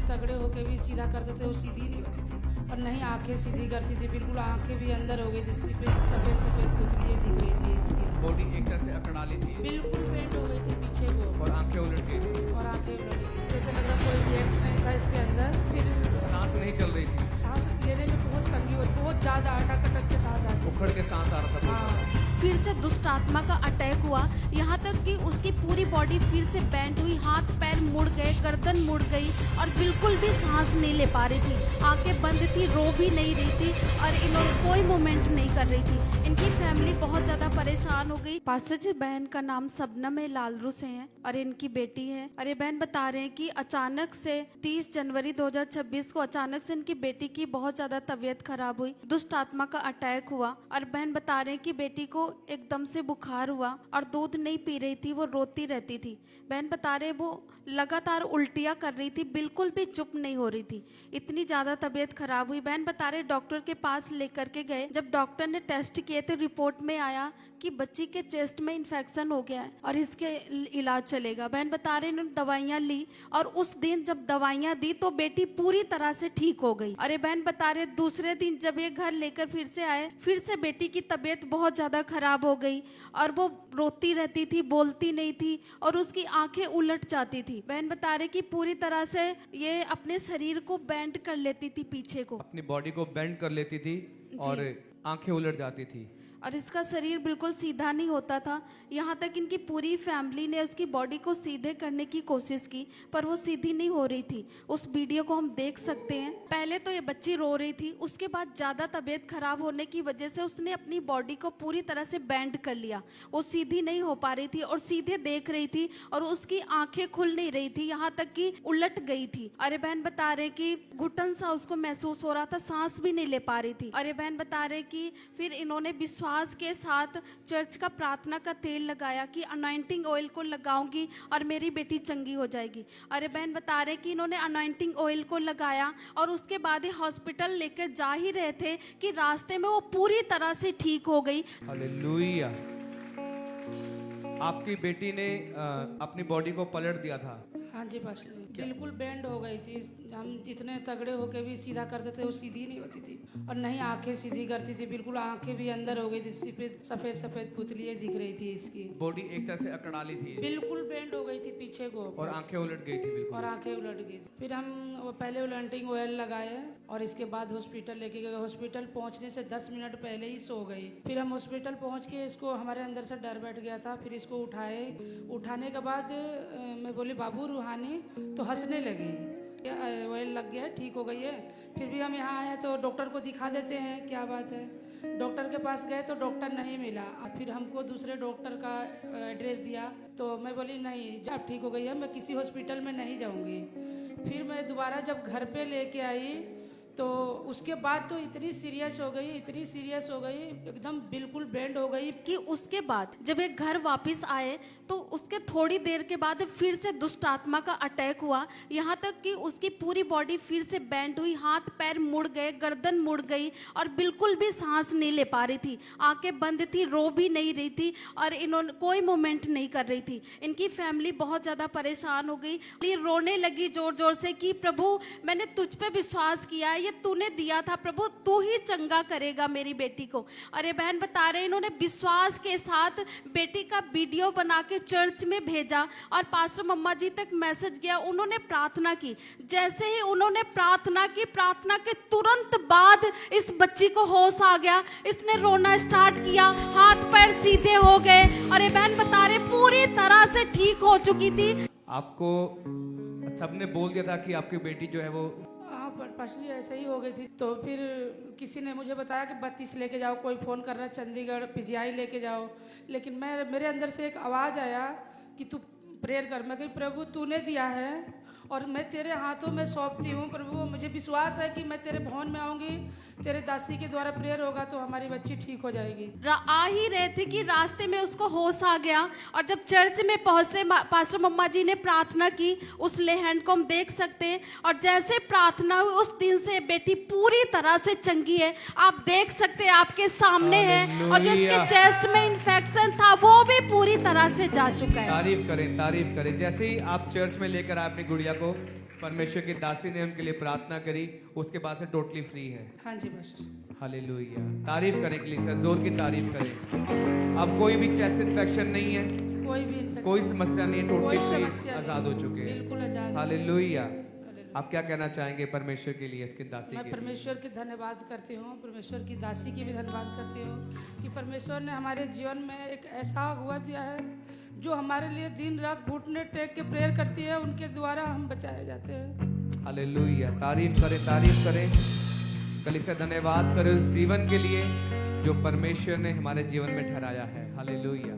तगड़े होके भी सीधा करते थे, वो सीधी नहीं होती थी और नहीं आंखें सीधी करती थी, बिल्कुल आंखें भी अंदर हो गई थी, सफेद सफेद पुतलियाँ दिख रही थी इसकी। बॉडी एक तरह से अकड़ा ली थी बिल्कुल पेंट हो गई थी पीछे को और आंखें उलट गई थी और आंखें उलट गई, जैसे लग रहा कोई पेट नहीं था इसके अंदर। फिर सांस नहीं चल रही थी, सांस लेने में बहुत तंगी हुई, बहुत ज़्यादा अटक अटक के सांस आती। उखड़ के सांस आ रहा था। हाँ, फिर से दुष्ट आत्मा का अटैक हुआ, यहाँ तक कि उसकी पूरी बॉडी फिर से बैंड हुई, हाथ पैर मुड़ गए, गर्दन मुड़ गई और बिल्कुल भी सांस नहीं ले पा रही थी, आंखें बंद थी, रो भी नहीं रही थी और इन्होंने कोई मूवमेंट नहीं कर रही थी। इनकी फैमिली बहुत ज़्यादा परेशान हो गई। पास्टर जी, बहन का नाम सबनम है, लालरू से है और इनकी बेटी है। और ये बहन बता रहे हैं कि अचानक से 30 जनवरी 2026 को अचानक से इनकी बेटी की बहुत ज़्यादा तबीयत खराब हुई, दुष्ट आत्मा का अटैक हुआ और बहन बता रहे हैं कि बेटी को एकदम से बुखार हुआ और दूध नहीं पी रही थी, वो रोती रहती थी। बहन बता रहे वो लगातार उल्टियाँ कर रही थी, बिल्कुल भी चुप नहीं हो रही थी, इतनी ज़्यादा तबीयत खराब हुई। बहन बता रहे डॉक्टर के पास लेकर के गए, जब डॉक्टर ने टेस्ट किए तो रिपोर्ट में आया कि बच्ची के चेस्ट में इन्फेक्शन हो गया है और इसके इलाज चलेगा। बहन बता रहे इन्होंने दवाइयाँ ली और उस दिन जब दवाइयाँ दी तो बेटी पूरी तरह से ठीक हो गई। अरे बहन बता रहे दूसरे दिन जब ये घर लेकर फिर से आए, फिर से बेटी की तबीयत बहुत ज़्यादा खराब हो गई और वो रोती रहती थी, बोलती नहीं थी और उसकी आंखें उलट जाती थी। बहन बता रहे कि पूरी तरह से ये अपने शरीर को बेंड कर लेती थी, पीछे को अपनी बॉडी को बेंड कर लेती थी और आंखें उलट जाती थी और इसका शरीर बिल्कुल सीधा नहीं होता था। यहाँ तक इनकी पूरी फैमिली ने उसकी बॉडी को सीधे करने की कोशिश की पर वो सीधी नहीं हो रही थी। उस वीडियो को हम देख सकते हैं। पहले तो ये बच्ची रो रही थी, उसके बाद ज़्यादा तबीयत खराब होने की वजह से उसने अपनी बॉडी को पूरी तरह से बैंड कर लिया, वो सीधी नहीं हो पा रही थी और सीधे देख रही थी और उसकी आंखें खुल नहीं रही थी, यहाँ तक कि उलट गई थी। अरे बहन बता रहे कि घुटन सा उसको महसूस हो रहा था, सांस भी नहीं ले पा रही थी। अरे बहन बता रहे कि फिर इन्होंने विश्वास के साथ चर्च का प्रार्थना का तेल लगाया कि अनॉइंटिंग ऑयल को लगाऊंगी और मेरी बेटी चंगी हो जाएगी। अरे बहन बता रहे कि इन्होंने अनॉइंटिंग ऑयल को लगाया और उसके बाद ही हॉस्पिटल लेकर जा ही रहे थे कि रास्ते में वो पूरी तरह से ठीक हो गई। हालेलुया। आपकी बेटी ने अपनी बॉडी को पलट दिया था। हाँ जी पास्टर जी, बिल्कुल बेंड हो गई थी। हम इतने तगड़े होके भी सीधा करते थे, वो सीधी नहीं होती थी और नहीं आंखें सीधी करती थी, बिल्कुल आंखें भी अंदर हो गई थी, सफेद सफेद पुतलियाँ दिख रही थी इसकी। बॉडी एक तरह से अकड़ा ली थी बिल्कुल बेंड हो गई थी पीछे को और आंखें उलट गई थी बिल्कुल। और आंखें उलट गई। फिर हम पहले उलटिंग ऑयल लगाए और इसके बाद हॉस्पिटल लेके गए। हॉस्पिटल पहुंचने से 10 मिनट पहले ही सो गई। फिर हम हॉस्पिटल पहुंच के इसको, हमारे अंदर से डर बैठ गया था, फिर इसको उठाए। उठाने के बाद मैं बोली बाबू रूहानी, तो हंसने लगी, ऑयल लग गया, ठीक हो गई है। फिर भी हम यहाँ आए तो डॉक्टर को दिखा देते हैं, क्या बात है। डॉक्टर के पास गए तो डॉक्टर नहीं मिला। फिर हमको दूसरे डॉक्टर का एड्रेस दिया तो मैं बोली नहीं, जब ठीक हो गई है मैं किसी हॉस्पिटल में नहीं जाऊंगी। फिर मैं दोबारा जब घर पे लेके आई तो उसके बाद तो इतनी सीरियस हो गई, एकदम बिल्कुल बेंड हो गई कि उसके बाद जब एक घर वापस आए तो उसके थोड़ी देर के बाद फिर से दुष्ट आत्मा का अटैक हुआ, यहाँ तक कि उसकी पूरी बॉडी फिर से बैंड हुई, हाथ पैर मुड़ गए, गर्दन मुड़ गई और बिल्कुल भी सांस नहीं ले पा रही थी, आंखें बंद थी, रो भी नहीं रही थी और इन्होंने कोई मूवमेंट नहीं कर रही थी। इनकी फैमिली बहुत ज़्यादा परेशान हो गई, रोने लगी जोर जोर से कि प्रभु मैंने तुझ पे विश्वास किया है, ये तूने दिया था प्रभु, तू ही चंगा करेगा मेरी बेटी को। अरे बहन बता रहे इन्होंने विश्वास के साथ बेटी का वीडियो बना के चर्च में भेजा और पास्टर मम्मा जी तक मैसेज गया, उन्होंने प्रार्थना की। जैसे ही उन्होंने प्रार्थना की, प्रार्थना के तुरंत बाद इस बच्ची को होश आ गया, इसने रोना स्टार्ट किया, हाथ पैर सीधे हो गए। अरे बहन बता रहे पूरी तरह से ठीक हो चुकी थी। आपको सबने बोल दिया था कि आपकी बेटी जो है वो पास्टर जी ऐसे ही हो गई थी। तो फिर किसी ने मुझे बताया कि 32 लेके जाओ, कोई फ़ोन कर रहा है चंडीगढ़ पीजीआई लेके जाओ। लेकिन मेरे अंदर से एक आवाज़ आया कि तू प्रेयर कर। मैं कही प्रभु तूने दिया है और मैं तेरे हाथों में सौंपती हूँ प्रभु, मुझे विश्वास है कि मैं तेरे भवन में आऊँगी, तेरे दासी के द्वारा प्रेयर होगा तो हमारी बच्ची ठीक हो जाएगी। आ ही रहे थे कि रास्ते में उसको होश आ गया और जब चर्च में पहुंचे पास्टर मम्मा जी ने प्रार्थना की, उस लेहैंड को हम देख सकते हैं और जैसे प्रार्थना हुई उस दिन से बेटी पूरी तरह से चंगी है। आप देख सकते हैं, आपके सामने है और जिसके चेस्ट में इन्फेक्शन था वो भी पूरी तरह से जा चुका है। तारीफ करें। जैसे ही आप चर्च में लेकर आए अपनी गुड़िया को, परमेश्वर की दासी ने उनके लिए प्रार्थना करी, उसके बाद से टोटली फ्री है। हाँ जी बस। हालेलुया, तारीफ करें कलीसिया, जोर की तारीफ करें। अब कोई भी चेस्ट इन्फेक्शन नहीं है, कोई भी कोई समस्या नहीं है, टोटली कोई फ्री, समस्या आजाद नहीं। हो चुके हैं। बिल्कुल आजाद। हालेलुया। हालेलुया। आप क्या कहना चाहेंगे परमेश्वर के लिए, इसकी दासी मैं के लिए? परमेश्वर की धन्यवाद करती हूँ, परमेश्वर की दासी की भी धन्यवाद करती हूँ कि परमेश्वर ने हमारे जीवन में एक ऐसा अगुआ दिया है जो हमारे लिए दिन रात घुटने टेक के प्रेयर करती है, उनके द्वारा हम बचाए जाते हैं। हालेलुया, तारीफ करें, तारीफ करें कलीसिया, धन्यवाद करें उस जीवन के लिए जो परमेश्वर ने हमारे जीवन में ठहराया है। हालेलुया।